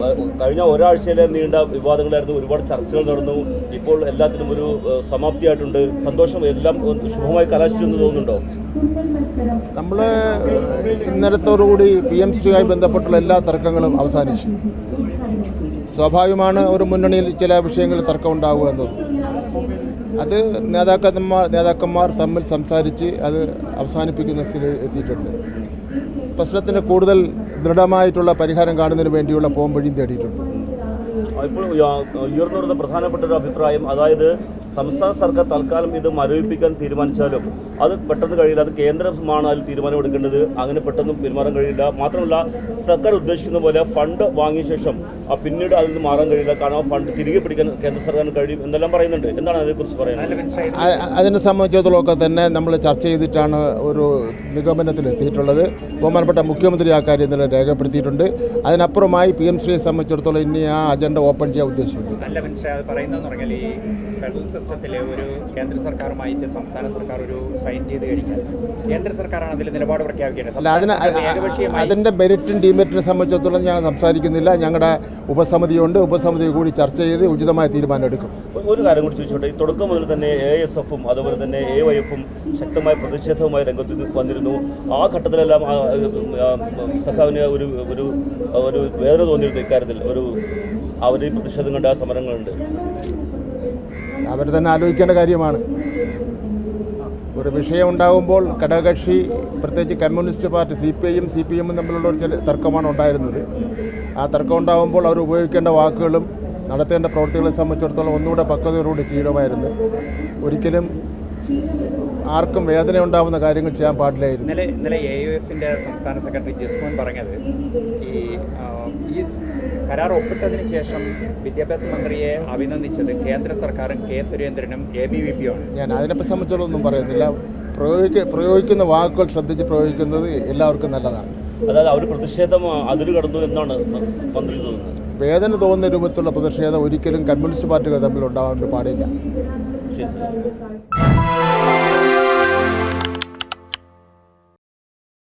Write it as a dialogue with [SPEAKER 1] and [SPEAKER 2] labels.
[SPEAKER 1] കഴിഞ്ഞ ഒരാഴ്ചയിലെ നീണ്ട വിവാദങ്ങളായിരുന്നു. ഒരുപാട് ചർച്ചകൾ നടന്നു. ഇപ്പോൾ എല്ലാത്തിനും ഒരു സമാപ്തിയായിട്ടുണ്ട്. സന്തോഷം, എല്ലാം ശുഭമായി കലാശിച്ചു എന്ന് തോന്നുന്നുണ്ടോ?
[SPEAKER 2] നമ്മൾ ഇന്നലത്തോടുകൂടി PM-ശ്രീയുമായി ബന്ധപ്പെട്ടുള്ള എല്ലാ തർക്കങ്ങളും അവസാനിച്ചു. സ്വാഭാവികമാണ് ഒരു മുന്നണിയിൽ ചില വിഷയങ്ങളിൽ തർക്കം ഉണ്ടാവുക എന്നത്. അത് നേതാക്കന്മാർ തമ്മിൽ സംസാരിച്ച് അത് അവസാനിപ്പിക്കുന്ന സ്ഥിതി എത്തിയിട്ടുണ്ട്. പ്രശ്നത്തിന് കൂടുതൽ ദൃഢമായിട്ടുള്ള പരിഹാരം കാണുന്നതിന് വേണ്ടിയുള്ള പോംവഴിയും തേടിയിട്ടുണ്ട്.
[SPEAKER 1] ഇപ്പോൾ ഉയർന്നു വരുന്ന പ്രധാനപ്പെട്ട ഒരു അഭിപ്രായം, അതായത് സംസ്ഥാന സർക്കാർ തൽക്കാലം ഇത് മരവിപ്പിക്കാൻ തീരുമാനിച്ചാലും അത് പെട്ടെന്ന് കഴിയില്ല. അത് കേന്ദ്രമാണ് അതിൽ തീരുമാനമെടുക്കേണ്ടത്. അങ്ങനെ പെട്ടെന്ന് പെരുമാറാൻ കഴിയില്ല. മാത്രമല്ല, സർക്കാർ ഉദ്ദേശിക്കുന്ന പോലെ ഫണ്ട് വാങ്ങിയ ശേഷം പിന്നീട് അതിൽ നിന്ന് മാറാൻ കഴിയില്ല. കാരണം ഫണ്ട് തിരികെ പിടിക്കാൻ കേന്ദ്ര സർക്കാരിന് കഴിയും എന്നെല്ലാം പറയുന്നുണ്ട്. എന്താണ് അതിനെക്കുറിച്ച് പറയുന്നത്?
[SPEAKER 2] അതിനെ സംബന്ധിച്ചിടത്തോളമൊക്കെ തന്നെ നമ്മൾ ചർച്ച ചെയ്തിട്ടാണ് ഒരു നിഗമനത്തിലെത്തിയിട്ടുള്ളത്. ബഹുമാനപ്പെട്ട മുഖ്യമന്ത്രി ആ കാര്യം ഇന്നലെ രേഖപ്പെടുത്തിയിട്ടുണ്ട്. അതിനപ്പുറമായി PM-ശ്രീയെ സംബന്ധിച്ചിടത്തോളം ഇനി ആ അജണ്ട ഓപ്പൺ ചെയ്യാൻ ഉദ്ദേശിക്കുന്നു.
[SPEAKER 3] നല്ല മനസ്സിലായത് പറയുന്നതെന്ന് പറഞ്ഞാൽ ഈ ഫെഡറൽ സിസ്റ്റത്തിൽ ഒരു കേന്ദ്ര സർക്കാരുമായിട്ട് സംസ്ഥാന സർക്കാർ ഒരു സൈൻ ചെയ്ത് കഴിഞ്ഞാൽ കേന്ദ്ര സർക്കാരാണ് അതിൽ നിലപാട് പ്രഖ്യാപിക്കേണ്ടത്.
[SPEAKER 2] അല്ല, അതിൻ്റെ മെറിറ്റും ഡിമെറിറ്റിനെ സംബന്ധിച്ചിടത്തോളം ഞാൻ സംസാരിക്കുന്നില്ല. ഞങ്ങളുടെ ഉപസമിതിയുണ്ട്. ഉപസമിതി കൂടി ചർച്ച ചെയ്ത് ഉചിതമായ തീരുമാനം എടുക്കും.
[SPEAKER 1] ഒരു കാര്യം കൂടി ചോദിച്ചോട്ടെ. ഈ തുടക്കം മുതൽ തന്നെ AISF-ഉം അതുപോലെ തന്നെ AYF-ഉം ശക്തമായ പ്രതിഷേധവുമായി രംഗത്ത് വന്നിരുന്നു. ആ ഘട്ടത്തിലെല്ലാം സഖാവിന് ഒരു വേദന തോന്നിയിരുന്നു. ഇക്കാര്യത്തിൽ അവർ ഈ പ്രതിഷേധം കണ്ട സമരങ്ങളുണ്ട്.
[SPEAKER 2] അവർ തന്നെ ആലോചിക്കേണ്ട കാര്യമാണ്. ഒരു വിഷയം ഉണ്ടാകുമ്പോൾ ഘടകകക്ഷി, പ്രത്യേകിച്ച് കമ്മ്യൂണിസ്റ്റ് പാർട്ടി CPIയും തമ്മിലുള്ള ഒരു ചെറിയ തർക്കമാണ് ഉണ്ടായിരുന്നത്. ആ തർക്കം ഉണ്ടാകുമ്പോൾ അവർ ഉപയോഗിക്കേണ്ട വാക്കുകളും നടത്തേണ്ട പ്രവൃത്തികളെ സംബന്ധിച്ചിടത്തോളം ഒന്നുകൂടെ പക്വതയോടുകൂടി ചെയ്യണമായിരുന്നു. ഒരിക്കലും ആർക്കും വേദന ഉണ്ടാകുന്ന കാര്യങ്ങൾ ചെയ്യാൻ പാടില്ലായിരുന്നു.
[SPEAKER 3] ഇന്നലെ AIF-ന്റെ സംസ്ഥാന സെക്രട്ടറി ജസ്മോൻ പറഞ്ഞത് ഈ കരാർ ഒപ്പിട്ടതിന് ശേഷം വിദ്യാഭ്യാസ മന്ത്രിയെ അഭിനന്ദിച്ചത് കേന്ദ്ര സർക്കാരും K. സുരേന്ദ്രനും ABVP-യുമാണ്. ഞാൻ
[SPEAKER 2] അതിനെ സംബന്ധിച്ചൊന്നും പറയുന്നില്ല. പ്രയോഗിക്കുന്ന വാക്കുകൾ ശ്രദ്ധിച്ച് പ്രയോഗിക്കുന്നത് എല്ലാവർക്കും നല്ലതാണ്.
[SPEAKER 1] അതായത് അവർ പ്രതിഷേധം അതിൽ കടന്നു എന്നാണ് മന്ത്രി തോന്നുന്നത്.
[SPEAKER 2] വേദന തോന്നുന്ന രൂപത്തിലുള്ള പ്രതിഷേധം ഒരിക്കലും കമ്മ്യൂണിസ്റ്റ് പാർട്ടികൾ തമ്മിൽ ഉണ്ടാവാൻ പാടില്ല.
[SPEAKER 1] ശരി.